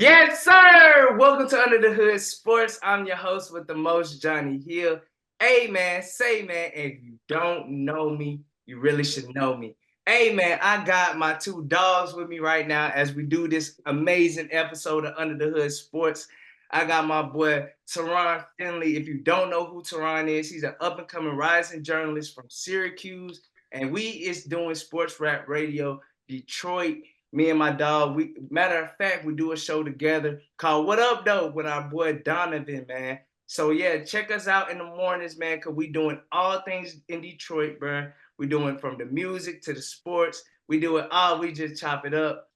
Yes, sir. Welcome to Under the Hood Sports. I'm your host with the most, Johnny Hill. Hey, man, say, man, if you don't know me, you really should know me. Hey, man, I got my two dogs with me right now as we do this amazing episode of Under the Hood Sports. I got my boy, Teron Finley. If you don't know who Teron is, he's an up-and-coming rising journalist from Syracuse, and we is doing sports rap radio, Detroit. Me and my dog, we matter of fact, we do a show together called What Up Though with our boy Donovan, man. So yeah, check us out in the mornings, man, cause we doing all things in Detroit, bro. We doing from the music to the sports. We do it all. We just chop it up.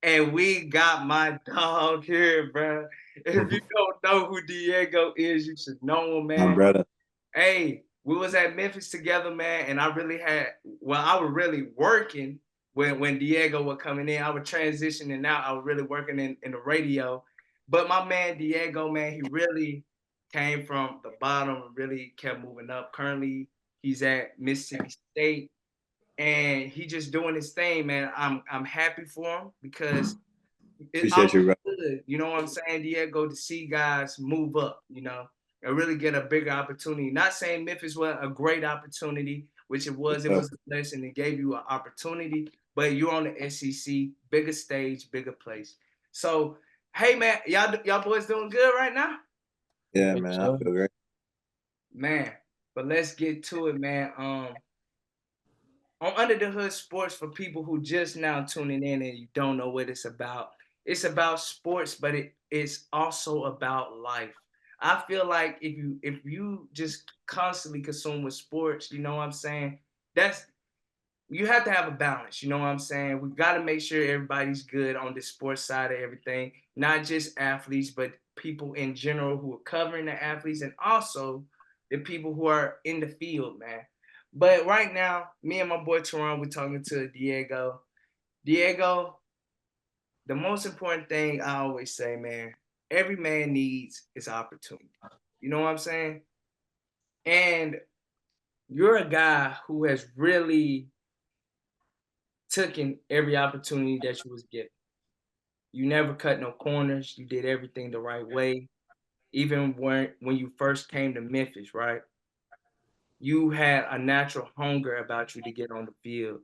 And we got my dog here, bro. If you don't know who Diego is, you should know him, My man. brother. Hey, we was at Memphis together, man, and I was really working when Diego was coming in. I was transitioning out. I was really working in the radio. But my man Diego, man, he really came from the bottom and really kept moving up. Currently, he's at Mississippi State and he just doing his thing, man. I'm happy for him because it's Appreciate always you, bro. good, you know what I'm saying, Diego, to see guys move up, and really get a bigger opportunity. Not saying Memphis was a great opportunity, which it So, was a blessing. It gave you an opportunity, but you're on the SEC, bigger stage, bigger place. So, hey man, y'all boys doing good right now? yeah, Yes, man, I sir. feel great. Man, but let's get to it, man. On Under the Hood Sports, for people who just now tuning in and you don't know what it's about sports, but it's also about life. I feel like if you just constantly consume with sports, you know what I'm saying? That's you have to have a balance, you know what I'm saying? We got to make sure everybody's good on the sports side of everything, not just athletes, but people in general who are covering the athletes and also the people who are in the field, man. But right now, me and my boy Teron, we're talking to Diego. Diego, the most important thing I always say, man, every man needs is opportunity. You know what I'm saying? And you're a guy who has really taken every opportunity that you was given. You never cut no corners. You did everything the right way. Even when you first came to Memphis, right? You had a natural hunger about you to get on the field.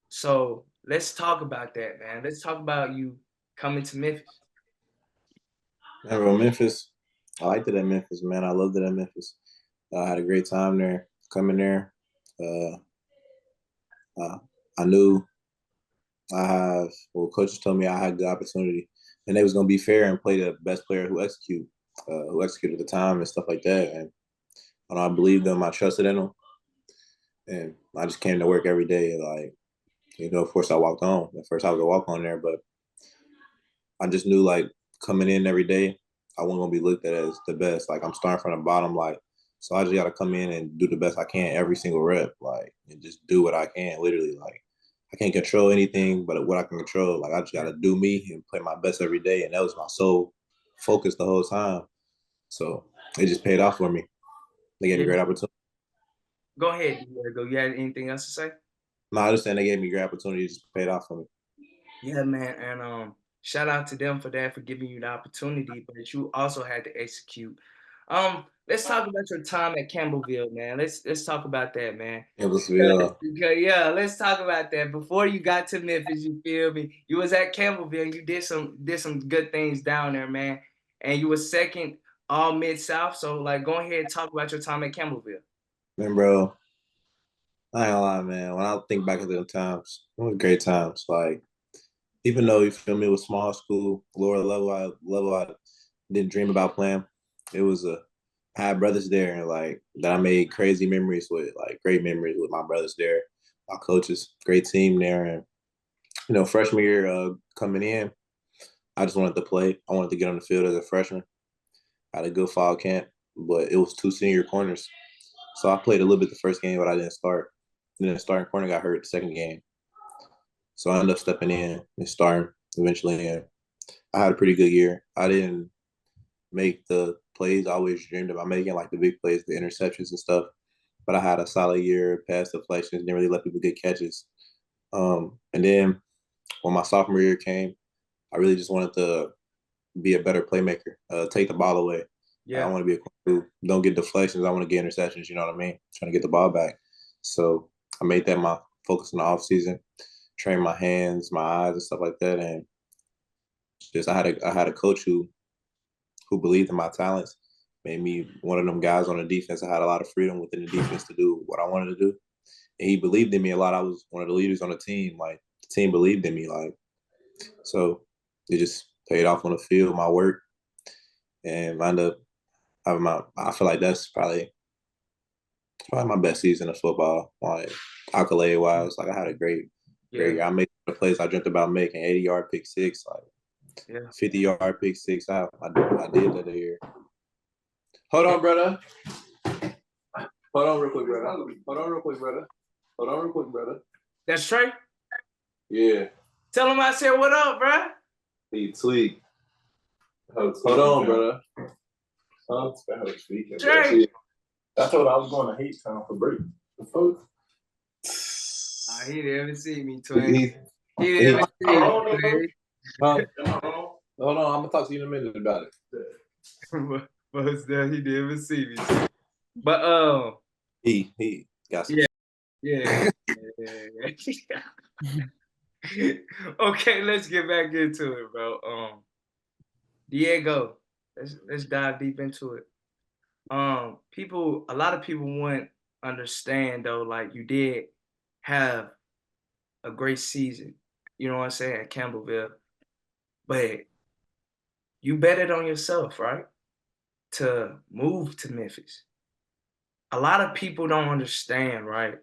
So let's talk about that, man. Let's talk about you coming to Memphis. Man, bro, Memphis, I liked it at Memphis, man. I loved it at Memphis. I had a great time there, coming there. Uh, uh, I knew coaches told me I had good opportunity, and they was gonna be fair and play the best player who executed the time and stuff like that. And I believed them, I trusted in them, and I just came to work every day. Like, of course, I walked on. At first, I was a walk on there, but I just knew like coming in every day, I wasn't gonna be looked at as the best. Like I'm starting from the bottom, like so I just gotta come in and do the best I can every single rep, like and just do what I can. Literally, like I can't control anything, but what I can control, like I just gotta do me and play my best every day, and that was my sole focus the whole time. So it just paid off for me. They gave me great opportunity. Go ahead, Diego. You had anything else to say? No, I just saying they gave me great opportunity. It just paid off for me. Yeah, man, and shout out to them for that, for giving you the opportunity, but you also had to execute. Let's talk about your time at Campbellville, man. Let's talk about that, man. It was real. Yeah, let's talk about that. Before you got to Memphis, you feel me? You was at Campbellville, and you did some good things down there, man. And you were second all Mid South. So like, go ahead and talk about your time at Campbellville. Man, bro, I ain't gonna lie, man. When I think back at the times, it was great times. Like even though you feel me, it was small school, lower level, I didn't dream about playing. It was I had brothers there, and like that I made crazy memories with, like great memories with my brothers there, my coaches, great team there, and freshman year coming in, I just wanted to play. I wanted to get on the field as a freshman. I had a good fall camp, but it was two senior corners, so I played a little bit the first game, but I didn't start. And then the starting corner got hurt the second game, so I ended up stepping in and starting eventually. And I had a pretty good year. I didn't make the plays I always dreamed about making, like the big plays, the interceptions and stuff. But I had a solid year, pass deflections, didn't really let people get catches. And then when my sophomore year came, I really just wanted to be a better playmaker, take the ball away. Like, I Yeah. want to be a who don't get deflections. I want to get interceptions. You know what I mean? Trying to get the ball back. So I made that my focus in the off season. Train my hands, my eyes, and stuff like that. And just I had a coach who believed in my talents, made me one of them guys on the defense. I had a lot of freedom within the defense to do what I wanted to do, and he believed in me a lot. I was one of the leaders on the team. Like the team believed in me. Like so, it just paid off on the field, my work, and wound up having my. I feel like that's probably my best season of football. Like accolade wise, like I had a great Yeah. year. I made the plays I dreamt about making, 80-yard pick six, like Yeah. 50-yard pick six. I did that a year. Hold Yeah. on, brother. Hold on real quick, brother. Hold on real quick, brother. Hold on real quick, brother. That's Trey. Yeah. Tell him I said what up, bruh. He tweaked. Hold on, brother. Huh? Trey. I told I was going to hate town for break. The fuck? Nah, he didn't even see me, twin. He, He didn't even see me, twin. huh? Hold on, I'm gonna talk to you in a minute about it. But still, he didn't even see me. But He got some. yeah, yeah. Okay, let's get back into it, bro. Diego, let's dive deep into it. A lot of people wouldn't understand though, like you did have a great season, you know what I'm saying, at Campbellville, but you betted on yourself, right? To move to Memphis. A lot of people don't understand, right?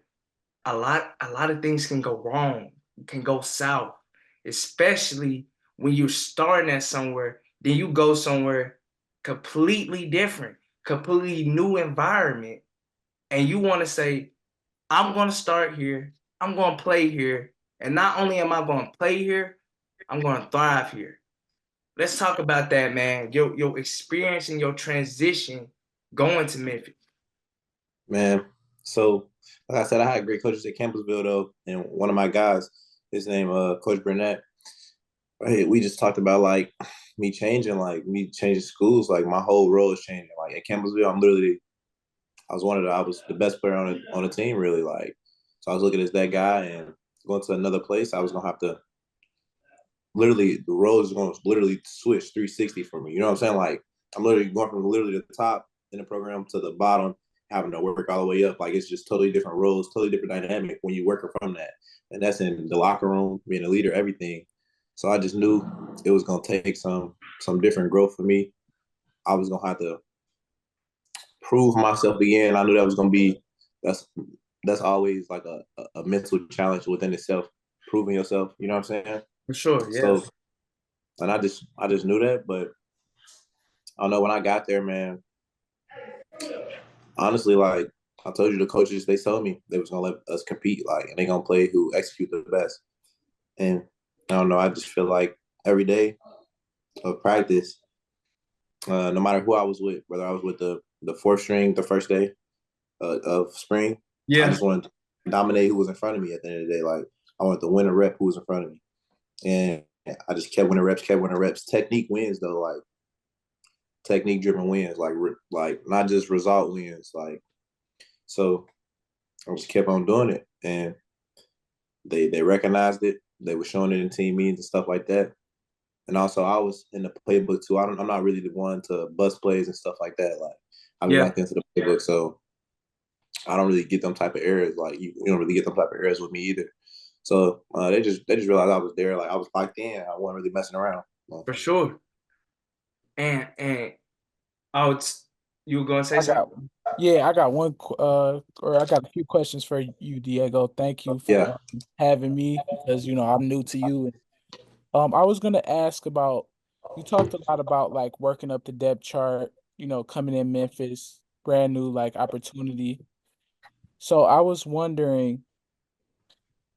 A lot of things can go wrong, can go south, especially when you're starting at somewhere, then you go somewhere completely different, completely new environment, and you want to say, I'm going to start here, I'm going to play here, and not only am I going to play here, I'm going to thrive here. Let's talk about that, man. Your experience and your transition going to Memphis. Man, so like I said, I had great coaches at Campbellsville though, and one of my guys, his name Coach Burnett. Hey, we just talked about like me changing schools. Like my whole role is changing. Like at Campbellsville, I was the best player on the team really. Like so, I was looking as that guy, and going to another place, I was gonna have to literally the roles is going to literally switch 360 for me. You know what I'm saying? Like I'm literally going from literally the top in the program to the bottom, having to work all the way up. Like it's just totally different roles, totally different dynamic when you work from that. And that's in the locker room, being a leader, everything. So I just knew it was gonna take some different growth for me. I was gonna have to prove myself again. I knew that was gonna be that's that's always like a mental challenge within itself, proving yourself. You know what I'm saying? For sure, yeah. So and I just knew that, but I don't know when I got there, man. Honestly, like I told you, the coaches they told me they was gonna let us compete, like, and they gonna play who execute the best. And I don't know, I just feel like every day of practice, no matter who I was with, whether I was with the fourth string the first day of spring, I Yeah. just wanted to dominate who was in front of me at the end of the day. Like I wanted to win a rep who was in front of me, and I just kept winning reps. Technique wins though, like technique driven wins, like not just result wins. Like so, I just kept on doing it, and they recognized it. They were showing it in team meetings and stuff like that. And also, I was in the playbook too. I'm not really the one to bust plays and stuff like that. Like I've been Yeah, locked into the playbook, so I don't really get them type of errors. Like you don't really get them type of errors with me either. So they just realized I was there. Like I was locked in. I wasn't really messing around. for sure. And oh, you were gonna say I something? got yeah, I got or I got a few questions for you, Diego. Thank you Yeah. for having me because I'm new to you. I was gonna ask about you talked a lot about like working up the depth chart, coming in Memphis, brand new like opportunity. So I was wondering,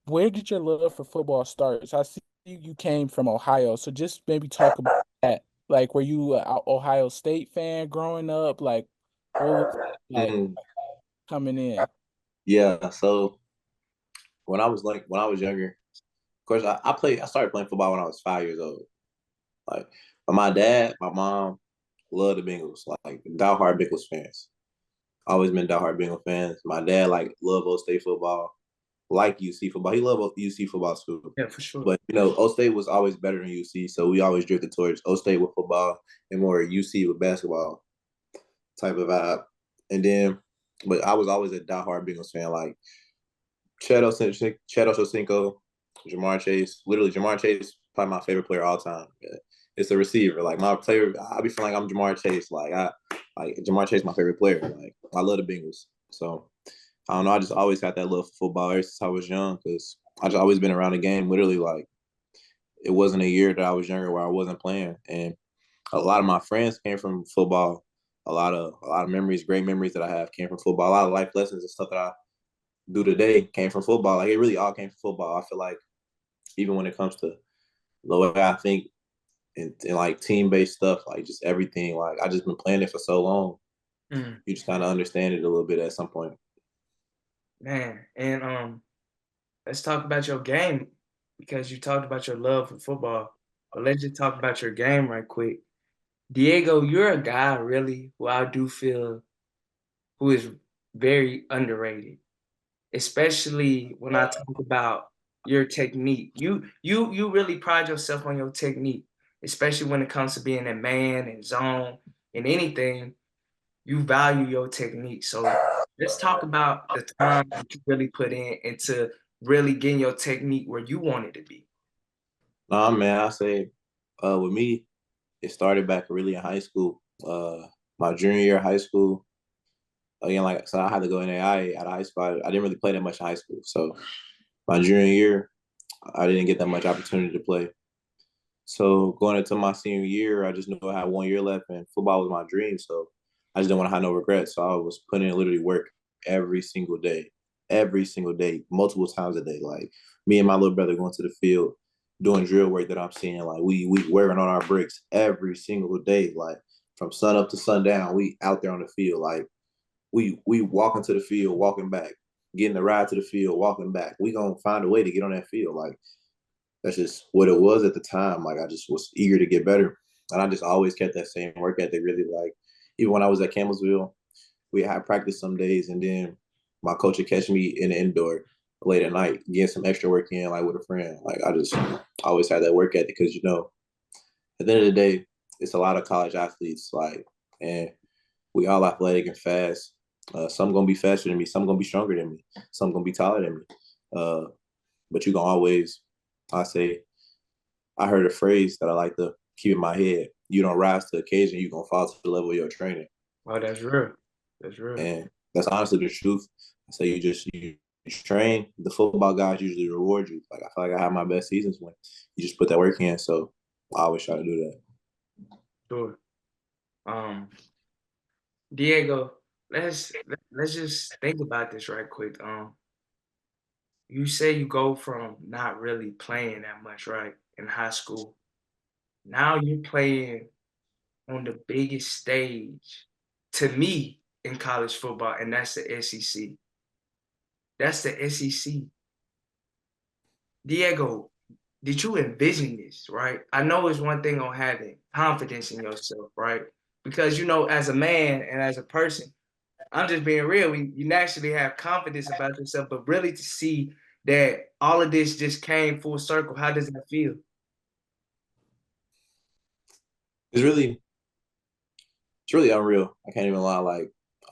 where did your love for football start? So I see you came from Ohio, so just maybe talk about that. Like, were you a Ohio State fan growing up? Like, what was it like Mm, coming in? yeah. So when I was younger, of course I started playing football when I was 5 years old. Like my dad, my mom love the Bengals, like diehard Bengals fans. Always been diehard Bengals fans. My dad like love O State football, like UC football. He loved UC football too. Yeah, for sure. But O State was always better than UC, so we always drifted towards O State with football and more UC with basketball type of vibe. And then, but I was always a diehard Bengals fan. Like Cheto Cinco, Jamar Chase. Literally, Jamar Chase probably my favorite player all time. Yeah. It's a receiver. Like my player, I be feeling like I'm Jamar Chase. Like Jamar Chase, my favorite player. Like I love the Bengals. So I don't know. I just always had that love for football ever since I was young because I just always been around the game. Literally, like it wasn't a year that I was younger where I wasn't playing, and a lot of my friends came from football. A lot of memories, great memories that I have came from football. A lot of life lessons and stuff that I do today came from football. Like it really all came from football. I feel like even when it comes to the way I think and like team based stuff, like just everything, like I just been playing it for so long. Mm, You just kind of understand it a little bit at some point. man, and let's talk about your game because you talked about your love for football. But let's just talk about your game right quick. Diego, you're a guy really who I do feel who is very underrated, especially when I talk about your technique. You really pride yourself on your technique, especially when it comes to being a man and zone and anything. You value your technique. So let's talk about the time that you really put in into really getting your technique where you want it to be. Nah, man, I say with me, it started back really in high school. My junior year of high school. Again, like so I had to go in AI out of high school. I didn't really play that much in high school. So my junior year, I didn't get that much opportunity to play. So going into my senior year, I just knew I had 1 year left, and football was my dream. So I just didn't want to have no regrets. So I was putting in literally work every single day, multiple times a day. Like me and my little brother going to the field, doing drill work that I'm seeing. Like we wearing on our bricks every single day, like from sun up to sundown. We out there on the field, like we walking to the field, walking back, getting the ride to the field, walking back. We gonna find a way to get on that field, like that's just what it was at the time. Like I just was eager to get better. And I just always kept that same work ethic really like even when I was at Campbellsville, we had practice some days and then my coach would catch me in the indoor late at night, getting some extra work in like with a friend. Like I just always had that work ethic because at the end of the day, it's a lot of college athletes, like and we all athletic and fast. Some gonna be faster than me, some gonna be stronger than me, some gonna be taller than me. Uh, but you gonna always, I say, I heard a phrase that I like to keep in my head. You don't rise to the occasion, you're gonna fall to the level of your training. Oh, that's real. That's real. And that's honestly the truth. I say you train, the football guys usually reward you. Like I feel like I have my best seasons when you just put that work in. So I always try to do that. Sure. Um, Diego, let's just think about this right quick. You say you go from not really playing that much, right, in high school. Now you're playing on the biggest stage to me in college football, and that's the SEC. That's the SEC. Diego, did you envision this, right? I know it's one thing on having confidence in yourself, right? Because as a man and as a person, I'm just being real. You naturally have confidence about yourself, but really to see that all of this just came full circle, how does that feel? It's really it's really unreal. I can't even lie. Like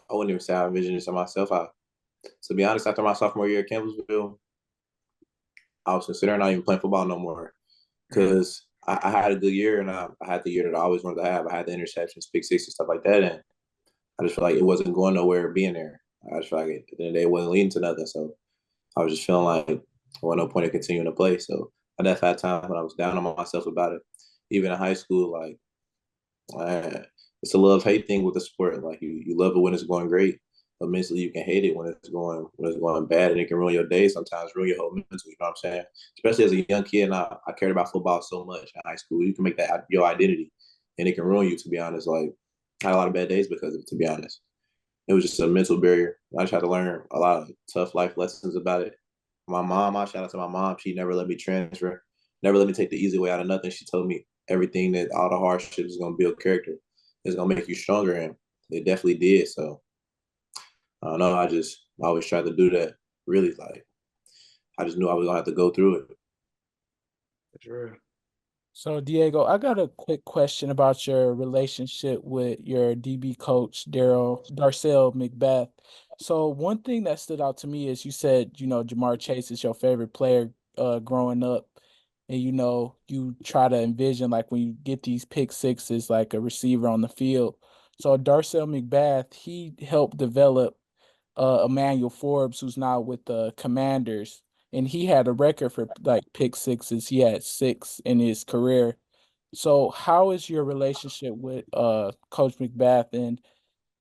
I wouldn't even say I envisioned this of myself. To be honest, after my sophomore year at Campbellsville, I was considering not even playing football no more Mm, because I had a good year and I had the year that I always wanted to have. I had the interceptions, pick six, and stuff like that, and I just feel like it wasn't going nowhere being there. I just feel like at the end of the day, it wasn't leading to nothing. So I was just feeling like there was no point in continuing to play. So at that fat time when I was down on myself about it, even in high school, like it's a love hate thing with the sport. Like you love it when it's going great, but mentally you can hate it when it's going bad, and it can ruin your day. Sometimes ruin your whole mental. You know what I'm saying? Especially as a young kid, and I cared about football so much in high school. You can make that your identity, and it can ruin you. To be honest, like I had a lot of bad days because of it. To be honest, it was just a mental barrier. I just had to learn a lot of tough life lessons about it. My mom, I shout out to my mom. She never let me transfer, never let me take the easy way out of nothing. She told me everything that all the hardship is gonna build character. It's gonna make you stronger, and it definitely did. So I don't know. I always tried to do that. Really, like I just knew I was gonna have to go through it. That's real. So, Diego, I got a quick question about your relationship with your DB coach, Darcel McBeth. So, one thing that stood out to me is you said, Jamar Chase is your favorite player growing up. And, you try to envision like when you get these pick sixes, like a receiver on the field. So, Darcel McBeth, he helped develop Emmanuel Forbes, who's now with the Commanders, and he had a record for like pick sixes. He had six in his career. So, how is your relationship with Coach McBath, and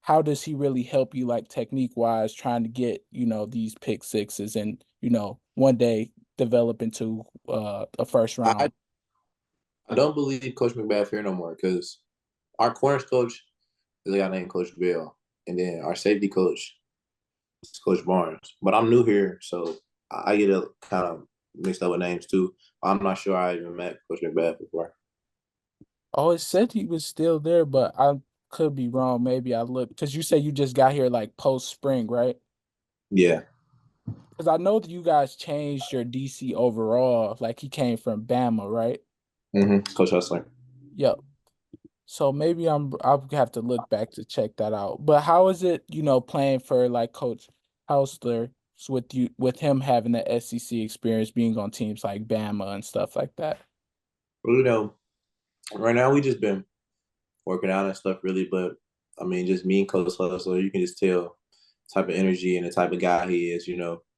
how does he really help you, like technique wise, trying to get these pick sixes and one day develop into a first I round? I don't believe Coach McBath here no more because our corners coach is a guy named Coach Bill, and then our safety coach is Coach Barnes. But I'm new here, so I get a kind of mixed up with names too. I'm not sure I even met Coach McBath before. Oh, it said he was still there, but I could be wrong. Maybe I looked because you said you just got here like post spring, right? Yeah. Because I know that you guys changed your DC overall. Like he came from Bama, right? Coach Hustler. Yep. So maybe I'll have to look back to check that out. But how is it, playing for like Coach Hausler with him having the SEC experience, being on teams like Bama and stuff like that? Well, right now we just been working out and stuff really, but I mean, just me and Coach Hustler, you can just tell the type of energy and the type of guy he is.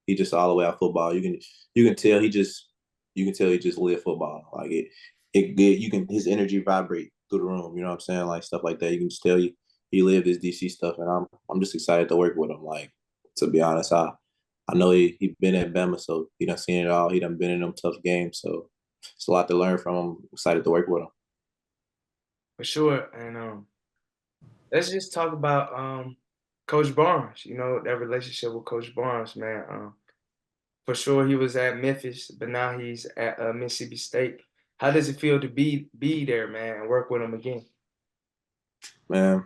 He just all the way out football. You can tell he just live football. Like you can his energy vibrate through the room. You know what I'm saying? Like stuff like that. You can just tell he lived this DC stuff, and I'm just excited to work with him. Like to be honest, I know he been at Bama, so he done seen it all. He done been in them tough games, so it's a lot to learn from him. Excited to work with him. For sure. And let's just talk about Coach Barnes. That relationship with Coach Barnes, man. For sure, he was at Memphis, but now he's at Mississippi State. How does it feel to be there, man, and work with him again? Man,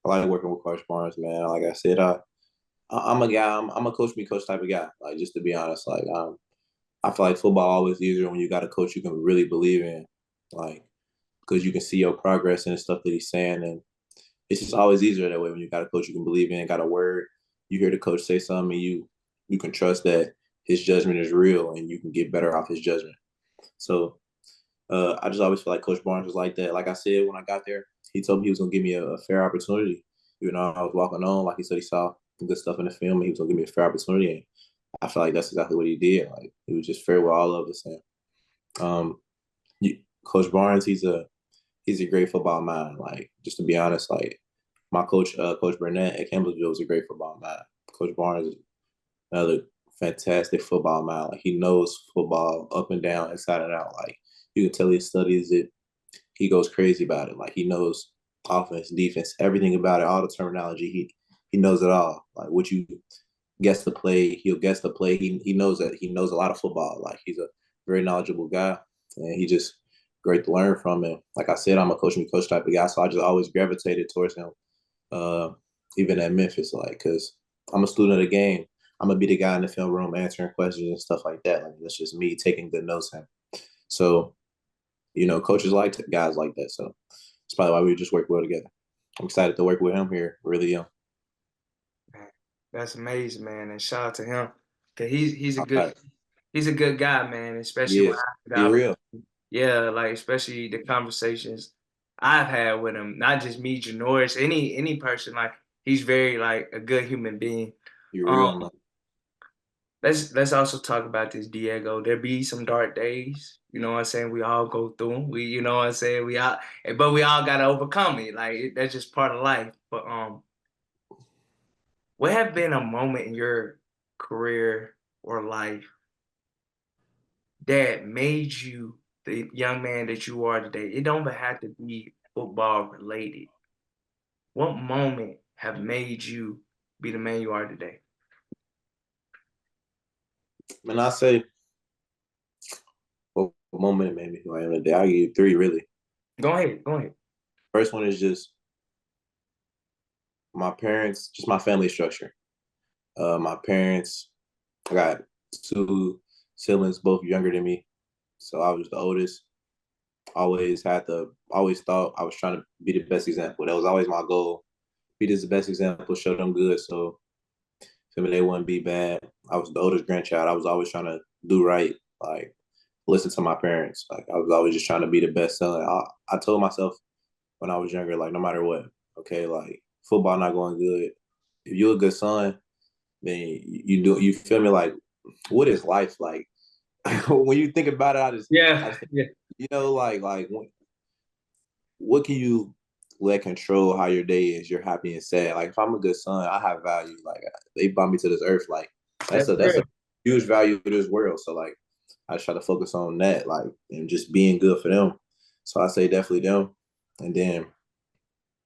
I like working with Coach Barnes, man. Like I said, I'm a guy. I'm a coach me coach type of guy. Like just to be honest, like I feel like football always easier when you got a coach you can really believe in, like because you can see your progress and the stuff that he's saying, and it's just always easier that way when you got a coach you can believe in, got a word. You hear the coach say something, and you can trust that his judgment is real, and you can get better off his judgment. So I just always feel like Coach Barnes was like that. Like I said, when I got there, he told me he was gonna give me a fair opportunity. I was walking on, like he said, he saw good stuff in the film, and he was gonna give me a fair opportunity. And I feel like that's exactly what he did. Like he was just fair with all of us. And um, Coach Barnes, he's a great football mind. Like just to be honest, like my coach, Coach Burnett at Campbellsville was a great football mind. Coach Barnes is another fantastic football mind. Like he knows football up and down, inside and out. Like you can tell he studies it. He goes crazy about it. Like he knows offense, defense, everything about it, all the terminology. He knows it all. Like what you guess the play, he'll guess the play. He knows that he knows a lot of football. Like he's a very knowledgeable guy, and he just great to learn from. And like I said, I'm a coach me coach type of guy, so I just always gravitated towards him. Uh, Even at Memphis, like because I'm a student of the game. I'm gonna be the guy in the film room answering questions and stuff like that. Like that's just me taking good notes. Him. So coaches like guys like that. So that's probably why we just work well together. I'm excited to work with him here. Really am. Man, that's amazing, man. And shout out to him. Cause he's a All good right. he's a good guy, man. Especially when Yes. I He got real. yeah, like especially the conversations I've had with him, not just me, Janoris, any person. Like he's very like a good human being. He Um, real, man. let's also talk about this, Diego. There be some dark days. You know what I'm saying? We all go through them. You know what I'm saying? But we all gotta overcome it. Like that's just part of life. But what have been a moment in your career or life that made you the young man that you are today? It don't even have to be football related. What moment have made you be the man you are today? Man, I say what moment made me who I am today. I give you three really. Go ahead. Go ahead. First one is just my parents, just my family structure. My parents, I got two siblings, both younger than me. So I was the oldest. Always thought I was trying to be the best example. That was always my goal. Be this the best example, show them good. So feel me, they wouldn't be bad. I was the oldest grandchild. I was always trying to do right, like listen to my parents. Like I was always just trying to be the best son. I told myself when I was younger, like no matter what, okay, like football not going good. If you're a good son, then you feel me like what is life like? When you think about it, I Yeah. just think, Yeah. like what can you let control how your day is? You're happy and sad. Like if I'm a good son, I have value. Like they brought me to this earth. Like That's that's real. a huge value to this world. So like I try to focus on that, like and just being good for them. So I say definitely them. And then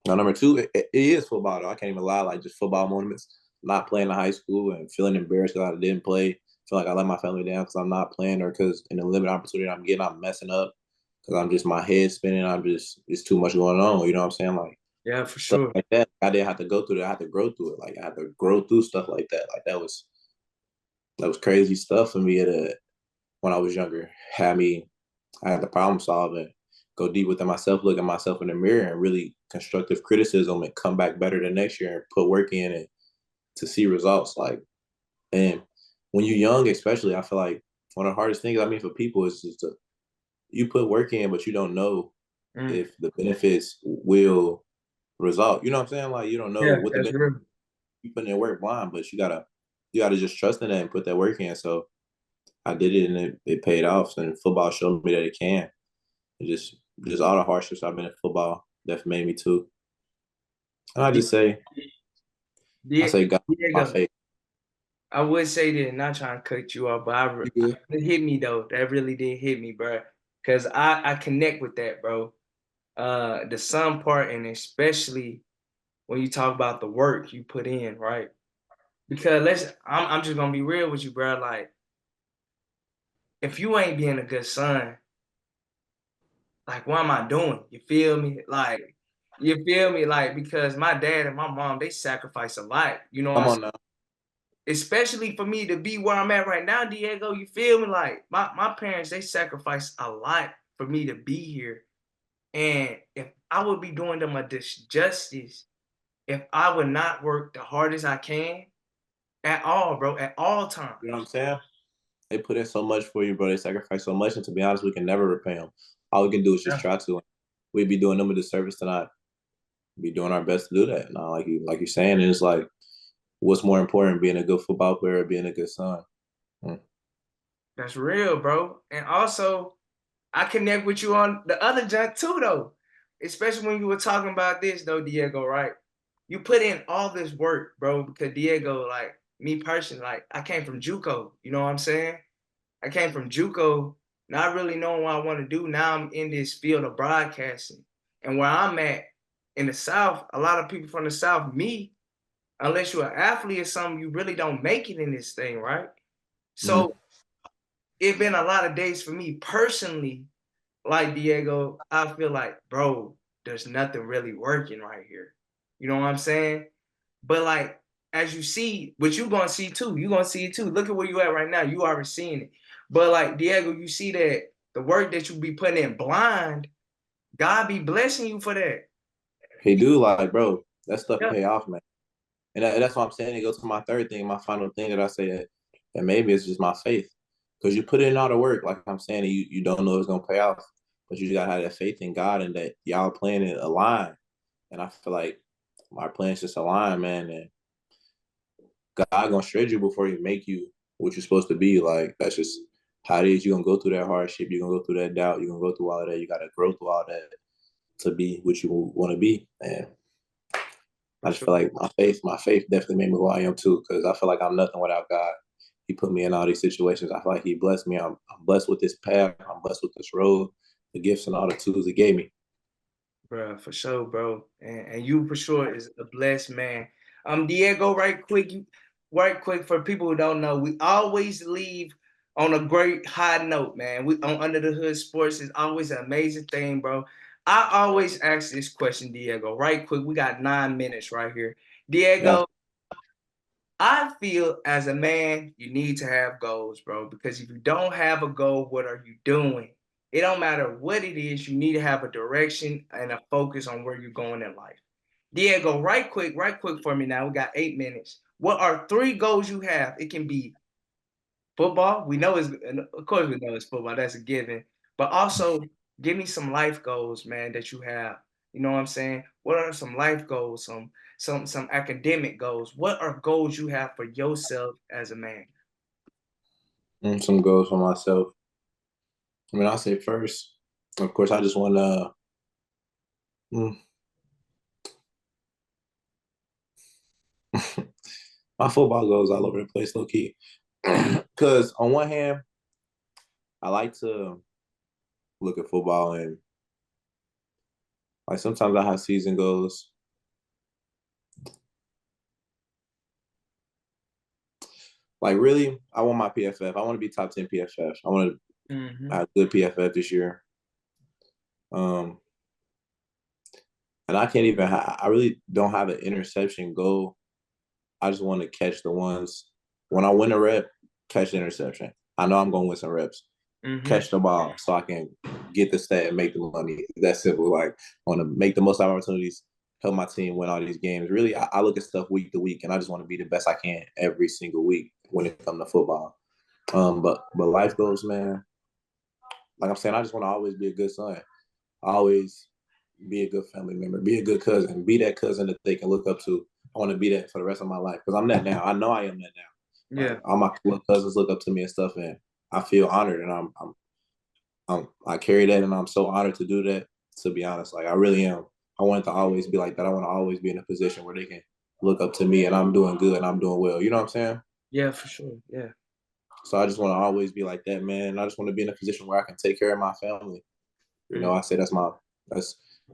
number two, it is football though. I can't even lie. Like just football moments. Not playing in high school and feeling embarrassed because I didn't play. Feel like I let my family down because I'm not playing or because in the limited opportunity I'm getting, I'm messing up because I'm just my head spinning. I'm just it's too much going on. You know what I'm saying? Like Yeah, for stuff sure. like that. I didn't have to go through that. I had to grow through it. Like I had to grow through stuff like that. Like that was crazy stuff for me when I was younger. I had to problem solve and go deep within myself, look at myself in the mirror and really constructive criticism and come back better the next year and put work in and to see results. Like, and when you're young, especially, I feel like one of the hardest things I mean for people is just to you put work in, but you don't know Mm. if the benefits will result. You know what I'm saying? Like you don't know Yeah, what the that's benefits real. you put in that work blind, but you gotta just trust in that and put that work in. So I did it and it paid off. And football showed me that it can. It just all the hardships I've been in football that made me too. And Die- I say God, my Diego, faith. I would say that, not trying to cut you off, but You good? it hit me though. That really did hit me, bro. Cause I connect with that, bro. The sun part, and especially when you talk about the work you put in, right? Because I'm just gonna be real with you, bro. Like, if you ain't being a good son, like, what am I doing? You feel me? Like, you feel me? Like, because my dad and my mom, they sacrifice a lot. You know what Come I'm on saying? now. Especially for me to be where I'm at right now, Diego. You feel me? Like, my parents, they sacrificed a lot for me to be here. And if I would be doing them a disjustice, if I would not work the hardest I can at all, bro, at all times. You know what I'm saying? They put in so much for you, bro. They sacrifice so much, and to be honest, we can never repay them. All we can do is just Yeah, try to. We'd be doing them a disservice to not be doing our best to do that. Now, like you're saying, and it's like, what's more important, being a good football player or being a good son? Hmm. that's real, bro. And also, I connect with you on the other junk too, though. Especially when you were talking about this, though, Diego, right? You put in all this work, bro, because Diego, like me personally, like I came from JUCO, you know what I'm saying? I came from JUCO, not really knowing what I want to do. Now I'm in this field of broadcasting. And where I'm at in the South, a lot of people from the South, me, unless you're an athlete or something, you really don't make it in this thing, right? Mm-hmm. So it's been a lot of days for me personally, like Diego, I feel like, bro, there's nothing really working right here. You know what I'm saying? But like, as you see, what you gonna see too, you gonna see it too. Look at where you at right now. You already seeing it. But like Diego, you see that the work that you be putting in blind, God be blessing you for that. He do like, bro, that stuff Yeah, pay off, man. That's what I'm saying. It goes to my third thing, my final thing that I say that maybe it's just my faith. Because you put in all the work, like I'm saying, you don't know it's gonna pay off. But you just gotta have that faith in God and that y'all playing it align. And I feel like my plans just align, man. And God gonna shred you before he make you what you're supposed to be. Like that's just how it is. You're gonna go through that hardship, you're gonna go through that doubt, you're gonna go through all of that. You gotta grow through all that to be what you wanna be. And for I just sure. feel like my faith definitely made me who I am too, because I feel like I'm nothing without God. He put me in all these situations. I feel like he blessed me. I'm blessed with this path. I'm blessed with this road, the gifts and all the tools he gave me. Bro, for sure, bro. And you for sure is a blessed man. Diego, right quick for people who don't know, we always leave on a great high note, man. We on Under the Hood Sports is always an amazing thing, bro. I always ask this question, Diego, right quick. We got 9 minutes right here. Yeah. Diego, I feel as a man, you need to have goals, bro, because if you don't have a goal, what are you doing? It don't matter what it is, you need to have a direction and a focus on where you're going in life. Diego, right quick for me now. We got 8 minutes. What are three goals you have? It can be football. We know it's, of course, we know it's football. That's a given. But also, give me some life goals, man, that you have. You know what I'm saying? What are some life goals? Some academic goals. What are goals you have for yourself as a man? Some goals for myself. I mean, I'll say first, of course, I just want to. My football goes all over the place, low key. Because on one hand, I like to look at football and like sometimes I have season goals. Like really, I want my PFF. I want to be top 10 PFF. I want to Mm-hmm. have good PFF this year. Um, and I can't even. I really don't have an interception goal. I just want to catch the ones when I win a rep, catch the interception. I know I'm going to win some reps. Mm-hmm. Catch the ball so I can get the stat and make the money. That's simple. Like I want to make the most opportunities, help my team win all these games. Really, I look at stuff week to week, and I just want to be the best I can every single week when it comes to football. But life goals, man. Like I'm saying, I just want to always be a good son. Always be a good family member. Be a good cousin. Be that cousin that they can look up to. I want to be that for the rest of my life because I'm that now. I know I am that now. Yeah, Like all my cousins look up to me and stuff, and I feel honored, and I carry that, and I'm so honored to do that. To be honest, like I really am. I want it to always be like that. I want to always be in a position where they can look up to me, and I'm doing good, and I'm doing well. You know what I'm saying? yeah, for sure. Yeah. So I just want to always be like that, man. And I just want to be in a position where I can take care of my family. You know, Mm. I say that's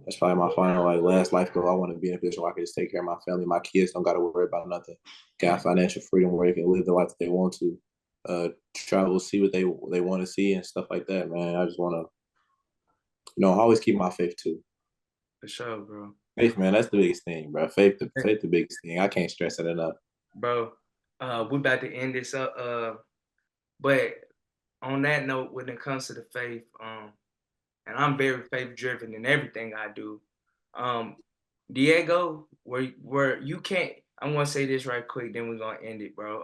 that's probably my final like last life goal. I want to be in a position where I can just take care of my family. My kids don't got to worry about nothing. Got financial freedom where they can live the life that they want to. Travel, see what they want to see and stuff like that, man. I just want to, always keep my faith too. For sure, bro. Faith, man, that's the biggest thing, bro. Faith, the biggest thing. I can't stress it enough. Bro, we about to end this up. But on that note, when it comes to the faith, and I'm very faith driven in everything I do. Um, Diego, where you can't, I'm gonna say this right quick, then we're gonna end it, bro.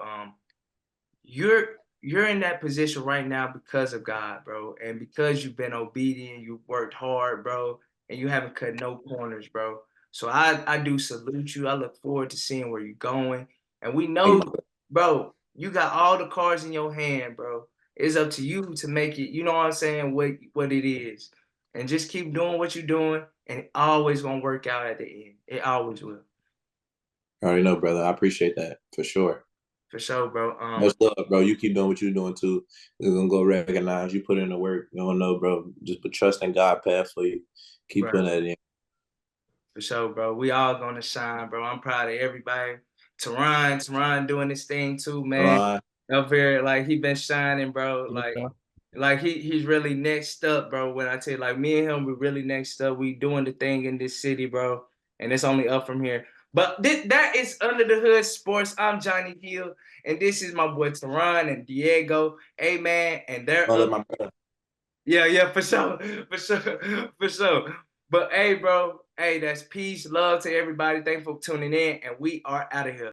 You're you're in that position right now because of God, bro, and because you've been obedient, you worked hard, bro, and you haven't cut no corners, bro. So I do salute you. I look forward to seeing where you're going, and we know, bro, you got all the cards in your hand, bro. It's up to you to make it. You know what I'm saying? What it is, and just keep doing what you're doing, and it always gonna work out at the end. It always will, I already know, brother. I appreciate that for sure. for sure, bro. Much love, bro. You keep doing what you're doing too. We're gonna go recognize you put in the work. You don't know, bro. Just put trust in God path for you. Keep Right. putting that in. For sure, bro. We all gonna shine, bro. I'm proud of everybody. Teron doing this thing too, man. Ron, Up here, like he been shining, bro. Yeah. Like he's really next up, bro. When I tell you, like me and him, we really next up. We doing the thing in this city, bro. And it's only up from here. But that is Under the Hood Sports. I'm Johnny Hill, and this is my boy Teron and Diego. Hey man, and they're brother, up. my brother. Yeah, for sure, for sure, for sure. But hey, bro, hey, that's peace, love to everybody. Thanks for tuning in, and we are out of here.